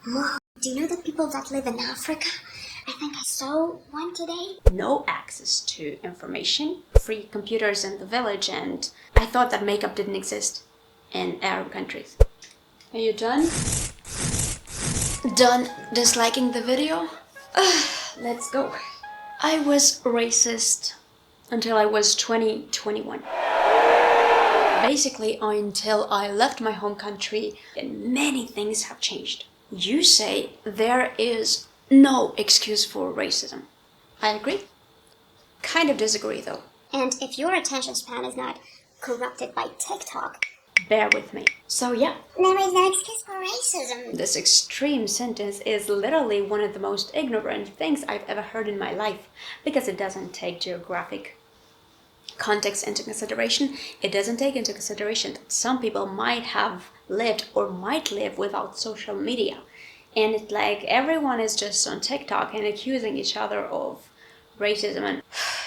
Mom, do you know the people that live in Africa? I think I saw one today. No access to information, free computers in the village, and I thought that makeup didn't exist in Arab countries. Are you done? Done disliking the video? Let's go. I was racist until I was 21. Basically, until I left my home country, and many things have changed. You say there is no excuse for racism. I agree. Kind of disagree though. And if your attention span is not corrupted by TikTok, bear with me. So yeah, there is no excuse for racism. this extreme sentence is literally one of the most ignorant things I've ever heard in my life, because it doesn't take geographic context into consideration. It doesn't take into consideration that some people might have lived or might live without social media, and it's like everyone is just on TikTok and accusing each other of racism, and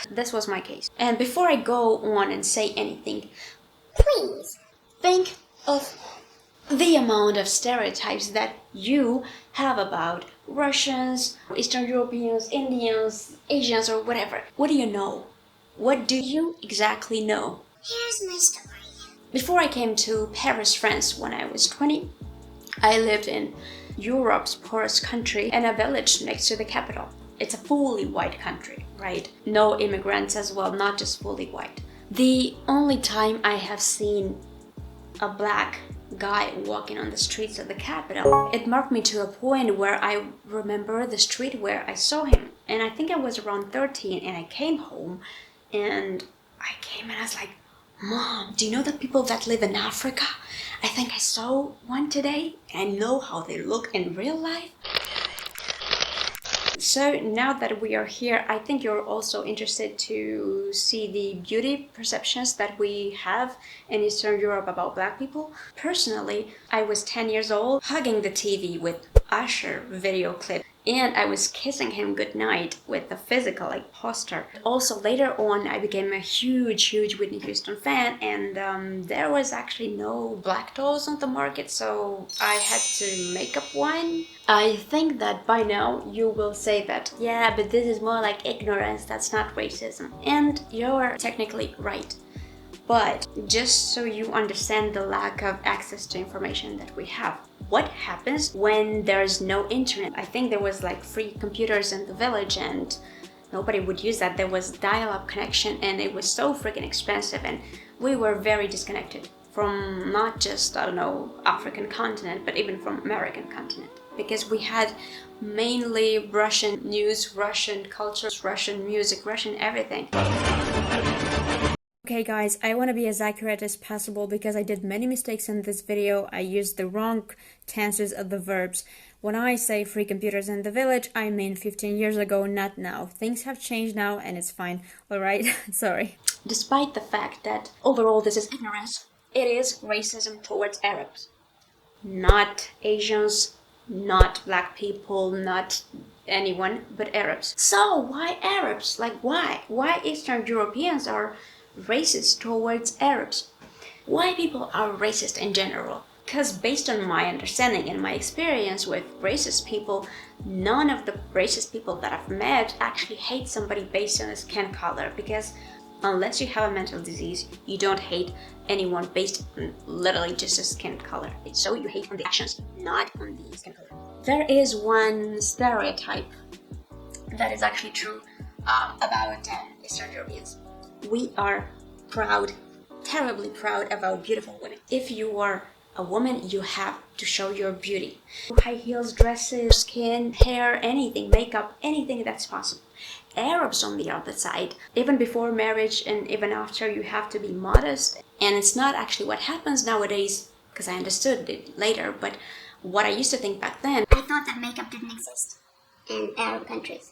this was my case. And before I go on and say anything, Please think of the amount of stereotypes that you have about Russians, Eastern Europeans, Indians, Asians, or whatever. What do you know? What do you exactly know? Here's my story. Before I came to Paris, France, when I was 20, I lived in Europe's poorest country in a village next to the capital. It's a fully white country, right? No immigrants as well, not just fully white. The only time I have seen a black guy walking on the streets of the capital, it marked me to a point where I remember the street where I saw him. And I think I was around 13, and I came home and I was like, Mom, do you know the people that live in Africa? I think I saw one today, and I know how they look in real life. So now that we are here, I think you're also interested to see the beauty perceptions that we have in Eastern Europe about black people. Personally, I was 10 years old, hugging the TV with Usher video clip, and I was kissing him goodnight with a physical poster. Also later on, I became a huge Whitney Houston fan, and there was actually no black dolls on the market, so I had to make up one. I think that by now you will say that, yeah, but this is more like ignorance, that's not racism. And you're technically right. But just so you understand the lack of access to information that we have. What happens when there's no internet? I think there was free computers in the village and nobody would use that. There was dial-up connection and it was so freaking expensive, and we were very disconnected from not just, I don't know, African continent, but even from American continent. Because we had mainly Russian news, Russian culture, Russian music, Russian everything. Okay guys, I want to be as accurate as possible because I did many mistakes in this video. I used the wrong tenses of the verbs. When I say free computers in the village, I mean 15 years ago, not now. Things have changed now and it's fine, alright? Sorry. Despite the fact that overall this is ignorance, it is racism towards Arabs. Not Asians, not black people, not anyone, but Arabs. So why Arabs? Why? Why Eastern Europeans are racist towards Arabs? Why people are racist in general? Because based on my understanding and my experience with racist people, none of the racist people that I've met actually hate somebody based on their skin color, because unless you have a mental disease, you don't hate anyone based on literally just a skin color. So you hate on the actions, not on the skin color. There is one stereotype that is actually true about Eastern Europeans. We are proud, terribly proud about beautiful women. If you are a woman, you have to show your beauty. High heels, dresses, skin, hair, anything, makeup, anything that's possible. Arabs on the other side, even before marriage and even after, you have to be modest. And it's not actually what happens nowadays, because I understood it later, but what I used to think back then. I thought that makeup didn't exist in Arab countries.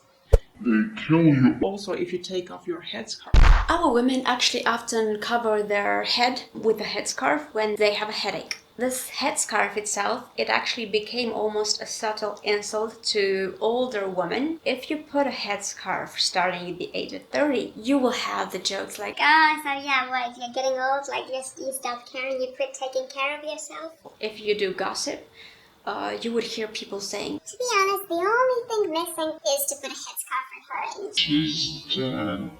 They kill you. Also, if you take off your headscarf. Our women actually often cover their head with a headscarf when they have a headache. This headscarf itself, it actually became almost a subtle insult to older women. If you put a headscarf starting at the age of 30, you will have the jokes like, so yeah, what, you're getting old, you stop caring, you quit taking care of yourself? If you do gossip, you would hear people saying, To be honest, the only thing missing is to put a headscarf on her and... She's dead.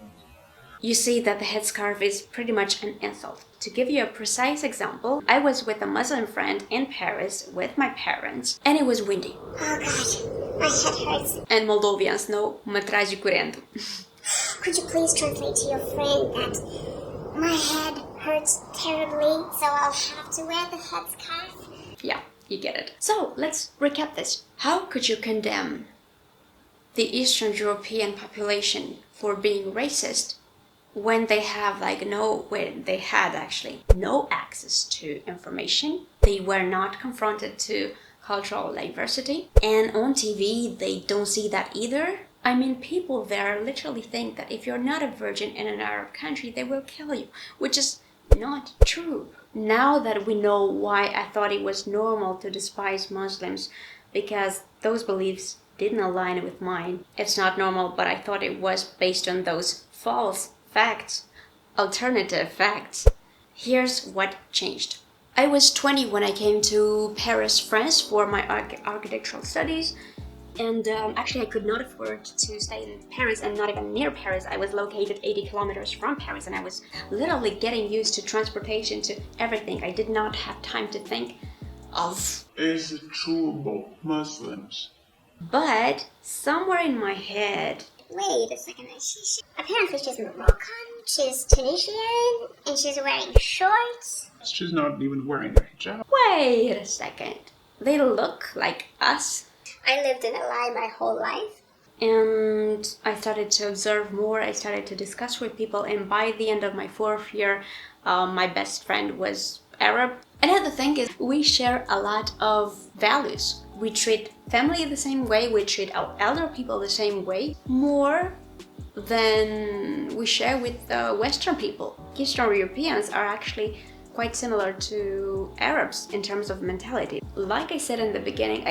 you see that the headscarf is pretty much an insult. To give you a precise example, I was with a Muslim friend in Paris with my parents, and it was windy. Oh god, my head hurts. And Moldovians know mă trage curentul. Could you please translate to your friend that my head hurts terribly, so I'll have to wear the headscarf? Yeah, you get it. So, let's recap this. How could you condemn the Eastern European population for being racist when they have they had actually no access to information? They were not confronted to cultural diversity, and on TV they don't see that either. I mean, people there literally think that if you're not a virgin in an Arab country, they will kill you, which is not true. Now that we know why I thought it was normal to despise Muslims, because those beliefs didn't align with mine. It's not normal, but I thought it was based on those false facts, alternative facts. Here's what changed. I was 20 when I came to Paris, France for my architectural studies. And actually, I could not afford to stay in Paris, and not even near Paris. I was located 80 kilometers from Paris, and I was literally getting used to transportation, to everything. I did not have time to think of... Is it true about Muslims? But somewhere in my head... Wait a second, apparently she's Moroccan, she's Tunisian, and she's wearing shorts. She's not even wearing a hijab. Wait a second. They look like us. I lived in a lie my whole life. And I started to observe more, I started to discuss with people, and by the end of my 4th year, my best friend was Arab. Another thing is, we share a lot of values. We treat family the same way, we treat our elder people the same way, more than we share with Western people. Eastern Europeans are actually quite similar to Arabs in terms of mentality. Like I said in the beginning,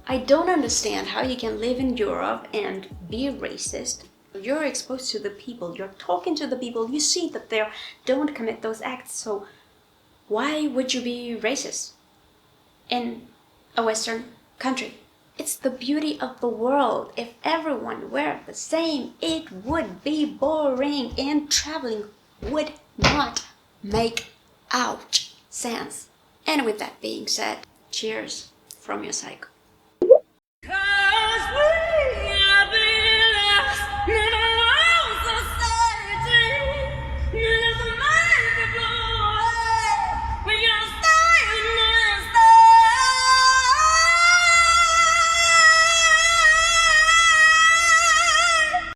I don't understand how you can live in Europe and be racist. You're exposed to the people, you're talking to the people, you see that they don't commit those acts, so why would you be racist in a Western country? It's the beauty of the world. If everyone were the same, it would be boring and traveling would not make out sense. And with that being said, cheers from your saiko.